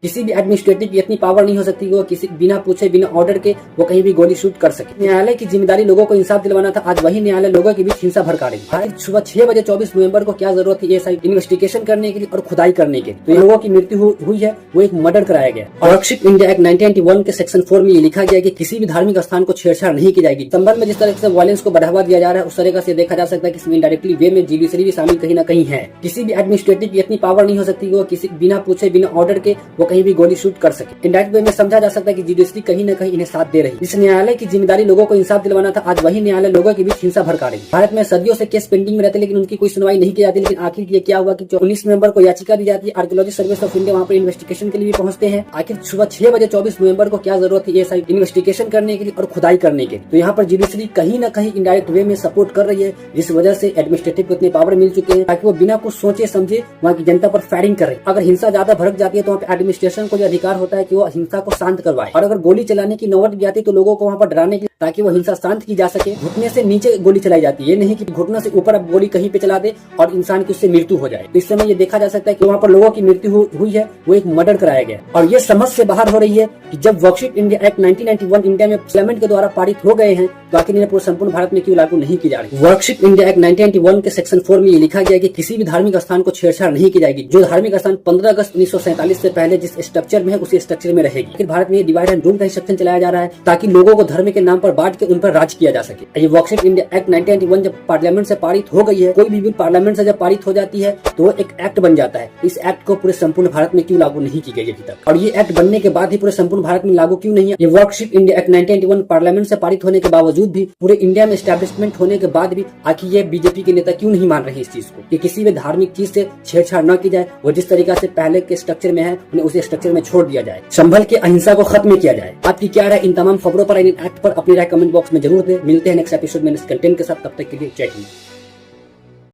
किसी भी एडमिनिस्ट्रेटिव की इतनी पावर नहीं हो सकती कि वो किसी बिना पूछे बिना ऑर्डर के वो कहीं भी गोली शूट कर सके। न्यायालय की जिम्मेदारी लोगों को इंसाफ दिलवाना था, आज वही न्यायालय लोगों के बीच हिंसा भड़का रही है। आज सुबह 6 बजे 24 नवंबर को क्या जरूरत थी एएसआई इन्वेस्टिगेशन करने के लिए और खुदाई करने के लिए? तो लोगों की मृत्यु हुई है, वो एक मर्डर कराया गया। वर्कशिप इंडिया एक्ट 1991 के सेक्शन 4 में ये लिखा गया कि किसी भी धार्मिक स्थान को छेड़छाड़ नहीं की जाएगी। संबंध में जिस तरह से वायलेंस को बढ़ावा दिया जा रहा है उस तरीके से देखा जा सकता है कि इसमें इनडायरेक्टली वे में जुडिशरी भी शामिल कहीं ना कहीं है। किसी भी एडमिनिस्ट्रेटिव की इतनी पावर नहीं हो सकती कि वो किसी बिना पूछे बिना ऑर्डर के वो कहीं भी गोली शूट कर सके। इनडायरेक्ट वे में समझा जा सकता है कि जुडिशरी कहीं न कहीं इन्हें साथ दे रही है। इस न्यायालय की जिम्मेदारी लोगों को इंसाफ दिलवाना था, आज वही न्यायालय लोगों के बीच हिंसा भड़का रही है। भारत में सदियों से केस पेंडिंग में रहते लेकिन उनकी कोई सुनवाई नहीं की जाती। लेकिन आखिर ये क्या हुआ कि 19 नवंबर को याचिका दी जाती है, आर्कियोलॉजी सर्विस ऑफ इंडिया वहाँ पर इन्वेस्टिगेशन के लिए भी पहुंचते हैं। आखिर सुबह 6 बजे 24 नवंबर को क्या जरूरत थी एएसआई इन्वेस्टिगेशन करने के लिए और खुदाई करने के? तो यहाँ पर जुडिशरी कहीं न कहीं इनडायरेक्ट वे में सपोर्ट कर रही है, जिस वजह से एडमिनिस्ट्रेटिव को इतने पावर मिल चुके हैं ताकि वो बिना कुछ सोचे समझे वहाँ की जनता पर फायरिंग कर रही है। अगर हिंसा ज्यादा भड़क जाती है तो वहाँ पे एडमिनिस्ट्रेशन को यह अधिकार होता है कि वो हिंसा को शांत करवाए, और अगर गोली चलाने की नौबत भी आती तो लोगों को वहाँ पर डराने की ताकि वो हिंसा शांत की जा सके। घुटने से नीचे गोली चलाई जाती है, ये नहीं कि घुटने से ऊपर अब गोली कहीं पे चला दे और इंसान की उससे मृत्यु हो जाए। तो इस समय ये देखा जा सकता है कि वहाँ पर लोगों की मृत्यु हुई है, वो एक मर्डर कराया गया। और ये समझ से बाहर हो रही है कि जब वर्कशिप इंडिया एक्ट 1991 इंडिया में पार्लियामेंट के द्वारा पारित हो गए हैं तो आखिर इन्हें पूरे संपूर्ण भारत में क्यों लागू नहीं की जा रही? वर्कशिप इंडिया एक्ट 1991 के सेक्शन 4 में ये लिखा गया कि किसी भी धार्मिक स्थान को छेड़छाड़ नहीं की जाएगी। जो धार्मिक स्थान 15 अगस्त 1947 से पहले जिस स्ट्रक्चर में है उसी स्ट्रक्चर में रहेगी। फिर भारत में डिवाइड एंड रूल का सिस्टम चलाया जा रहा है ताकि लोगों को धर्म के नाम पर बांट के उन पर राज किया जा सके। ये वर्कशिप इंडिया एक्ट 1991 जब पार्लियामेंट से पारित हो गई है, कोई भी बिल पार्लियामेंट से जब पारित हो जाती है तो वो एक एक्ट बन जाता है। इस एक्ट को पूरे संपूर्ण भारत में क्यों लागू नहीं की गई अभी तक? और ये एक्ट बनने के बाद ही पूरे संपूर्ण भारत में लागू क्यों नहीं है? ये वर्कशिप इंडिया एक्ट 1991 पार्लियामेंट से पारित होने के बावजूद भी, पूरे इंडिया में एस्टैब्लिशमेंट होने के बाद भी आखिर ये बीजेपी के नेता क्यों नहीं मान रहे इस चीज को कि किसी भी धार्मिक चीज से छेड़छाड़ न की जाए, वो जिस तरीका से पहले के स्ट्रक्चर में है उन्हें उसी स्ट्रक्चर में छोड़ दिया जाए, संभल के अहिंसा को खत्म किया जाए। आपकी क्या राय इन तमाम खबरों पर, इन एक्ट पर अपनी राय कमेंट बॉक्स में जरूर दें। मिलते हैं नेक्स्ट एपिसोड में इस कंटेंट के साथ, तब तक के लिए जय हिंद।